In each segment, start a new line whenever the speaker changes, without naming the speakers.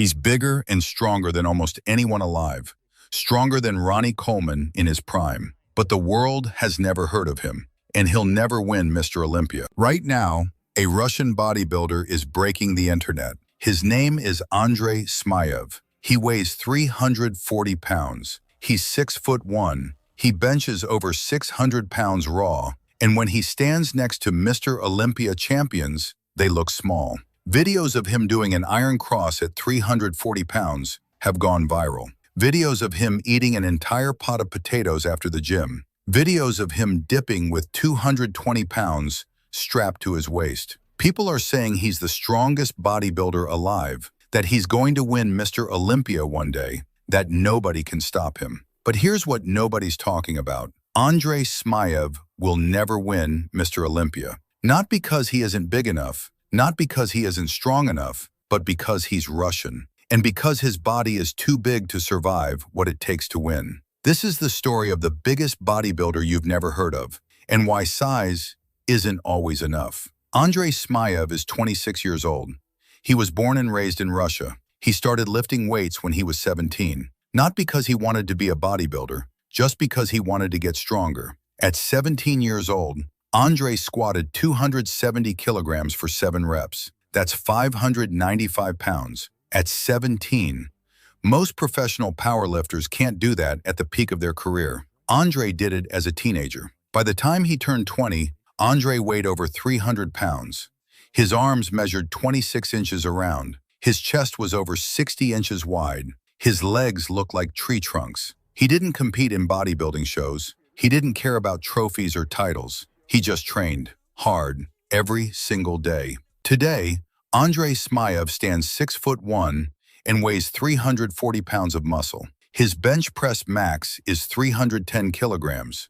He's bigger and stronger than almost anyone alive, stronger than Ronnie Coleman in his prime. But the world has never heard of him, and he'll never win Mr. Olympia. Right now, a Russian bodybuilder is breaking the internet. His name is Smayov. He weighs 340 pounds. He's 6'1". He benches over 600 pounds raw, and when he stands next to Mr. Olympia champions, they look small. Videos of him doing an iron cross at 340 pounds have gone viral. Videos of him eating an entire pot of potatoes after the gym. Videos of him dipping with 220 pounds strapped to his waist. People are saying he's the strongest bodybuilder alive, that he's going to win Mr. Olympia one day, that nobody can stop him. But here's what nobody's talking about. Smayov will never win Mr. Olympia. Not because he isn't big enough, not because he isn't strong enough, but because he's Russian, and because his body is too big to survive what it takes to win. This is the story of the biggest bodybuilder you've never heard of, and why size isn't always enough. Smayov is 26 years old. He was born and raised in Russia. He started lifting weights when he was 17, not because he wanted to be a bodybuilder, just because he wanted to get stronger. At 17 years old, Andrei squatted 270 kilograms for 7 reps. That's 595 pounds. At 17, most professional powerlifters can't do that at the peak of their career. Andrei did it as a teenager. By the time he turned 20, Andrei weighed over 300 pounds. His arms measured 26 inches around. His chest was over 60 inches wide. His legs looked like tree trunks. He didn't compete in bodybuilding shows. He didn't care about trophies or titles. He just trained hard every single day. Today, Smayov stands 6'1" and weighs 340 pounds of muscle. His bench press max is 310 kilograms.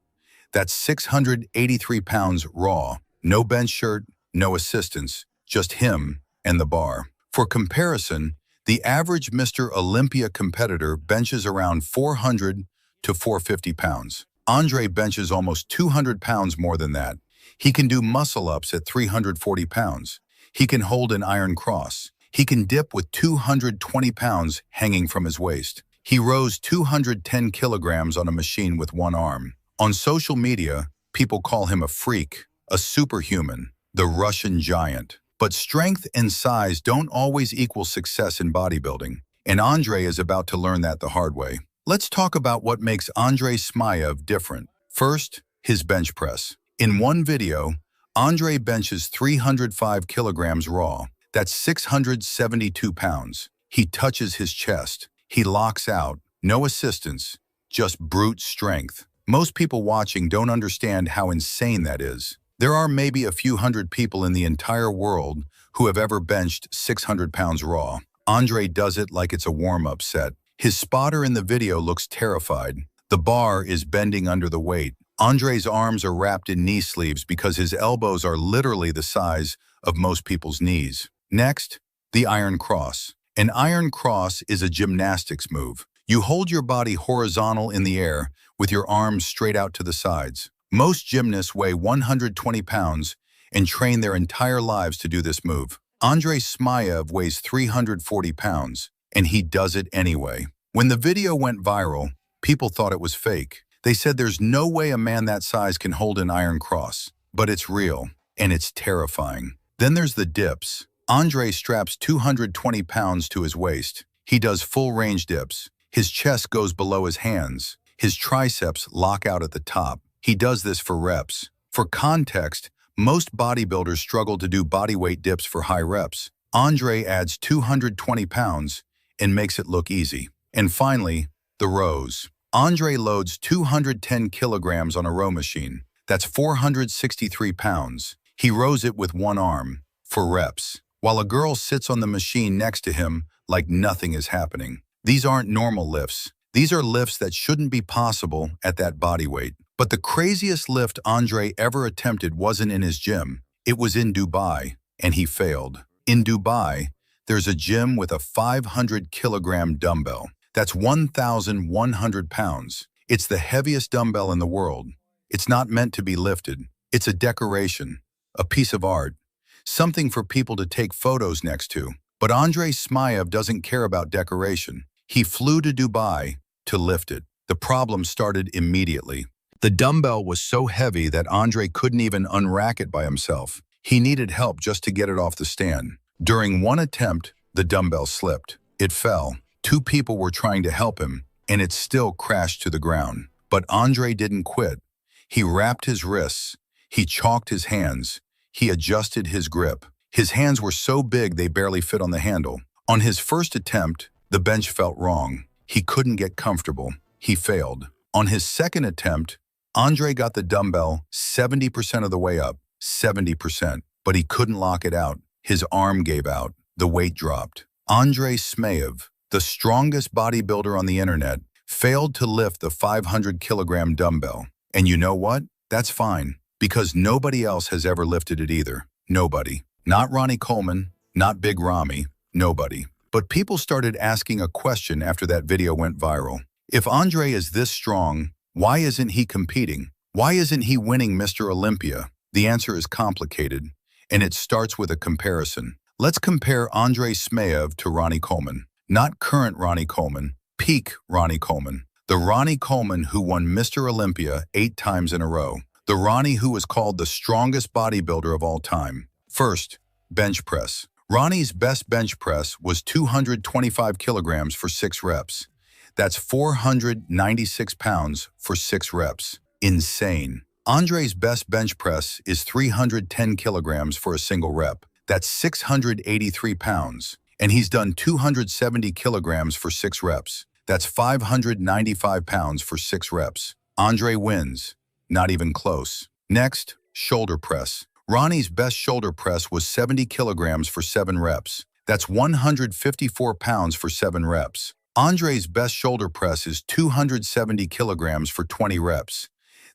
That's 683 pounds raw. No bench shirt, no assistance, just him and the bar. For comparison, the average Mr. Olympia competitor benches around 400 to 450 pounds. Andrei benches almost 200 pounds more than that. He can do muscle-ups at 340 pounds. He can hold an iron cross. He can dip with 220 pounds hanging from his waist. He rows 210 kilograms on a machine with one arm. On social media, people call him a freak, a superhuman, the Russian giant. But strength and size don't always equal success in bodybuilding, and Andrei is about to learn that the hard way. Let's talk about what makes Smayov different. First, his bench press. In one video, Andrei benches 305 kilograms raw. That's 672 pounds. He touches his chest. He locks out. No assistance, just brute strength. Most people watching don't understand how insane that is. There are maybe a few hundred people in the entire world who have ever benched 600 pounds raw. Andrei does it like it's a warm-up set. His spotter in the video looks terrified. The bar is bending under the weight. Andrei's arms are wrapped in knee sleeves because his elbows are literally the size of most people's knees. Next, the iron cross. An iron cross is a gymnastics move. You hold your body horizontal in the air with your arms straight out to the sides. Most gymnasts weigh 120 pounds and train their entire lives to do this move. Smayov weighs 340 pounds, and he does it anyway. When the video went viral, people thought it was fake. They said there's no way a man that size can hold an iron cross. But it's real, and it's terrifying. Then there's the dips. Andrei straps 220 pounds to his waist. He does full range dips. His chest goes below his hands. His triceps lock out at the top. He does this for reps. For context, most bodybuilders struggle to do bodyweight dips for high reps. Andrei adds 220 pounds and makes it look easy. And finally, the rows. Andrei loads 210 kilograms on a row machine. That's 463 pounds. He rows it with one arm, for reps, while a girl sits on the machine next to him like nothing is happening. These aren't normal lifts. These are lifts that shouldn't be possible at that body weight. But the craziest lift Andrei ever attempted wasn't in his gym. It was in Dubai, and he failed. In Dubai, there's a gym with a 500-kilogram dumbbell. That's 1,100 pounds. It's the heaviest dumbbell in the world. It's not meant to be lifted. It's a decoration, a piece of art, something for people to take photos next to. But Andrei Smayov doesn't care about decoration. He flew to Dubai to lift it. The problem started immediately. The dumbbell was so heavy that Andrei couldn't even unrack it by himself. He needed help just to get it off the stand. During one attempt, the dumbbell slipped. It fell. Two people were trying to help him, and it still crashed to the ground. But Andrei didn't quit. He wrapped his wrists. He chalked his hands. He adjusted his grip. His hands were so big they barely fit on the handle. On his first attempt, the bench felt wrong. He couldn't get comfortable. He failed. On his second attempt, Andrei got the dumbbell 70% of the way up, 70%, but he couldn't lock it out. His arm gave out. The weight dropped. Andrei Smayov, the strongest bodybuilder on the internet, failed to lift the 500-kilogram dumbbell. And you know what? That's fine, because nobody else has ever lifted it either. Nobody. Not Ronnie Coleman, not Big Ramy, nobody. But people started asking a question after that video went viral. If Andrei is this strong, why isn't he competing? Why isn't he winning Mr. Olympia? The answer is complicated, and it starts with a comparison. Let's compare Andrei Smayov to Ronnie Coleman. Not current Ronnie Coleman, peak Ronnie Coleman. The Ronnie Coleman who won Mr. Olympia 8 times in a row. The Ronnie who was called the strongest bodybuilder of all time. First, bench press. Ronnie's best bench press was 225 kilograms for 6 reps. That's 496 pounds for 6 reps. Insane. Andrei's best bench press is 310 kilograms for a single rep. That's 683 pounds. And he's done 270 kilograms for 6 reps. That's 595 pounds for 6 reps. Andrei wins. Not even close. Next, shoulder press. Ronnie's best shoulder press was 70 kilograms for 7 reps. That's 154 pounds for 7 reps. Andrei's best shoulder press is 270 kilograms for 20 reps.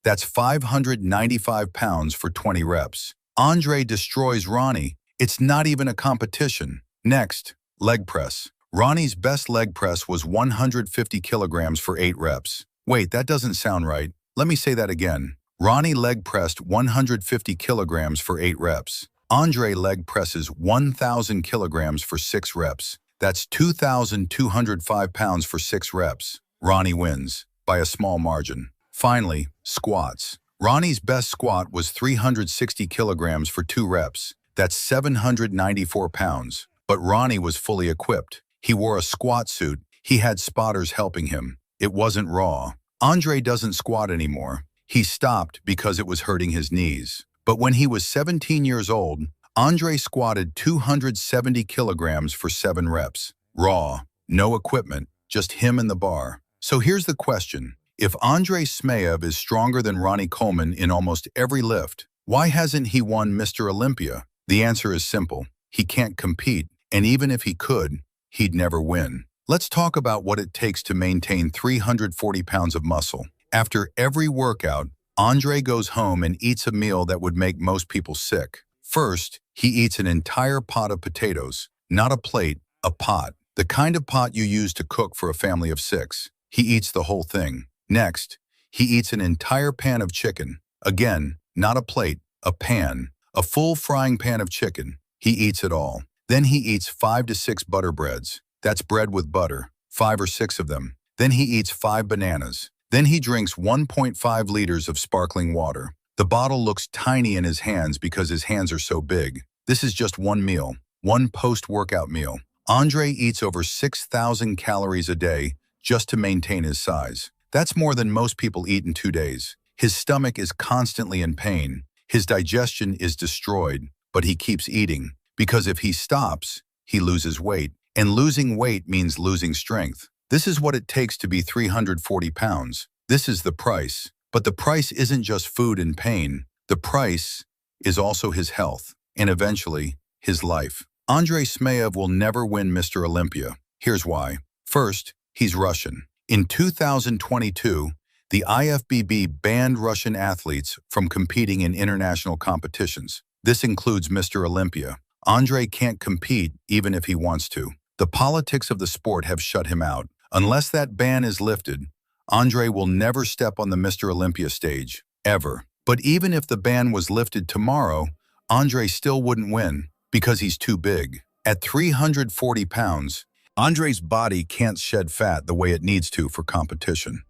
That's 595 pounds for 20 reps. Andrei destroys Ronnie. It's not even a competition. Next, leg press. Ronnie's best leg press was 150 kilograms for 8 reps. Wait, that doesn't sound right. Let me say that again. Ronnie leg pressed 150 kilograms for 8 reps. Andrei leg presses 1,000 kilograms for 6 reps. That's 2,205 pounds for 6 reps. Ronnie wins, by a small margin. Finally, squats. Ronnie's best squat was 360 kilograms for 2 reps. That's 794 pounds. But Ronnie was fully equipped. He wore a squat suit. He had spotters helping him. It wasn't raw. Andrei doesn't squat anymore. He stopped because it was hurting his knees. But when he was 17 years old, Andrei squatted 270 kilograms for 7 reps. Raw, no equipment, just him and the bar. So here's the question. If Andrei Smayov is stronger than Ronnie Coleman in almost every lift, why hasn't he won Mr. Olympia? The answer is simple. He can't compete, and even if he could, he'd never win. Let's talk about what it takes to maintain 340 pounds of muscle. After every workout, Andrei goes home and eats a meal that would make most people sick. First, he eats an entire pot of potatoes. Not a plate, a pot. The kind of pot you use to cook for a family of 6. He eats the whole thing. Next, he eats an entire pan of chicken. Again, not a plate, a pan. A full frying pan of chicken. He eats it all. Then he eats 5 to 6 butter breads. That's bread with butter, 5 or 6 of them. Then he eats 5 bananas. Then he drinks 1.5 liters of sparkling water. The bottle looks tiny in his hands because his hands are so big. This is just one meal, one post-workout meal. Andrei eats over 6,000 calories a day just to maintain his size. That's more than most people eat in 2 days. His stomach is constantly in pain. His digestion is destroyed, but he keeps eating. Because if he stops, he loses weight. And losing weight means losing strength. This is what it takes to be 340 pounds. This is the price. But the price isn't just food and pain. The price is also his health, and eventually, his life. Andrei Smayov will never win Mr. Olympia. Here's why. First, he's Russian. In 2022, the IFBB banned Russian athletes from competing in international competitions. This includes Mr. Olympia. Andrei can't compete even if he wants to. The politics of the sport have shut him out. Unless that ban is lifted, Andrei will never step on the Mr. Olympia stage, ever. But even if the ban was lifted tomorrow, Andrei still wouldn't win because he's too big. At 340 pounds, Andre's body can't shed fat the way it needs to for competition.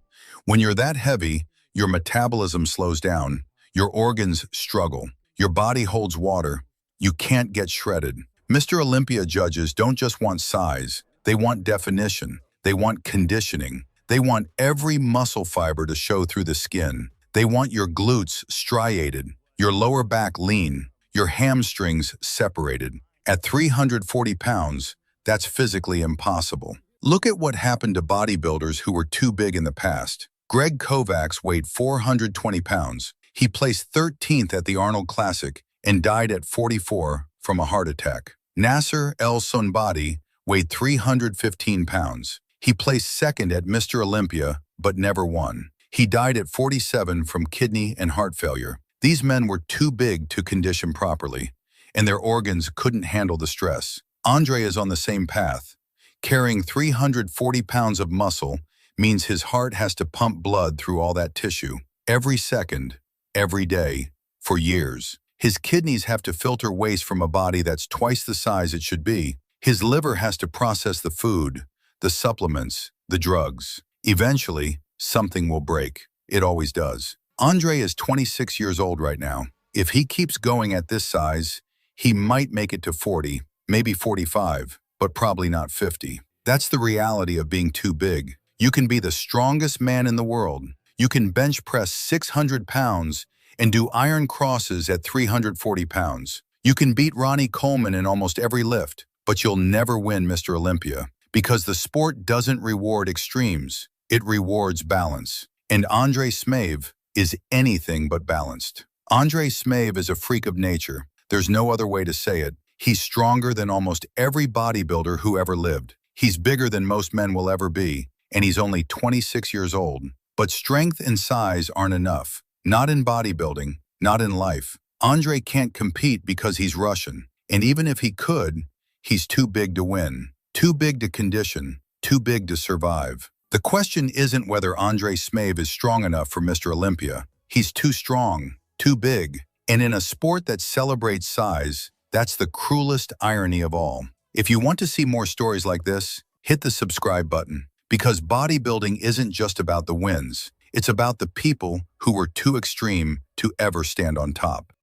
When you're that heavy, your metabolism slows down, your organs struggle, your body holds water, you can't get shredded. Mr. Olympia judges don't just want size, they want definition, they want conditioning, they want every muscle fiber to show through the skin. They want your glutes striated, your lower back lean, your hamstrings separated. At 340 pounds, that's physically impossible. Look at what happened to bodybuilders who were too big in the past. Greg Kovacs weighed 420 pounds. He placed 13th at the Arnold Classic and died at 44 from a heart attack. Nasser El Sonbadi weighed 315 pounds. He placed second at Mr. Olympia, but never won. He died at 47 from kidney and heart failure. These men were too big to condition properly, and their organs couldn't handle the stress. Andre is on the same path. Carrying 340 pounds of muscle means his heart has to pump blood through all that tissue, every second, every day, for years. His kidneys have to filter waste from a body that's twice the size it should be. His liver has to process the food, the supplements, the drugs. Eventually, something will break. It always does. Andre is 26 years old right now. If he keeps going at this size, he might make it to 40, maybe 45, but probably not 50. That's the reality of being too big. You can be the strongest man in the world. You can bench press 600 pounds and do iron crosses at 340 pounds. You can beat Ronnie Coleman in almost every lift, but you'll never win Mr. Olympia because the sport doesn't reward extremes. It rewards balance. And Andre Smayov is anything but balanced. Andre Smayov is a freak of nature. There's no other way to say it. He's stronger than almost every bodybuilder who ever lived. He's bigger than most men will ever be, and he's only 26 years old. But strength and size aren't enough. Not in bodybuilding, not in life. Andre can't compete because he's Russian. And even if he could, he's too big to win. Too big to condition. Too big to survive. The question isn't whether Andre Smayov is strong enough for Mr. Olympia. He's too strong, too big. And in a sport that celebrates size, that's the cruelest irony of all. If you want to see more stories like this, hit the subscribe button. Because bodybuilding isn't just about the wins. It's about the people who were too extreme to ever stand on top.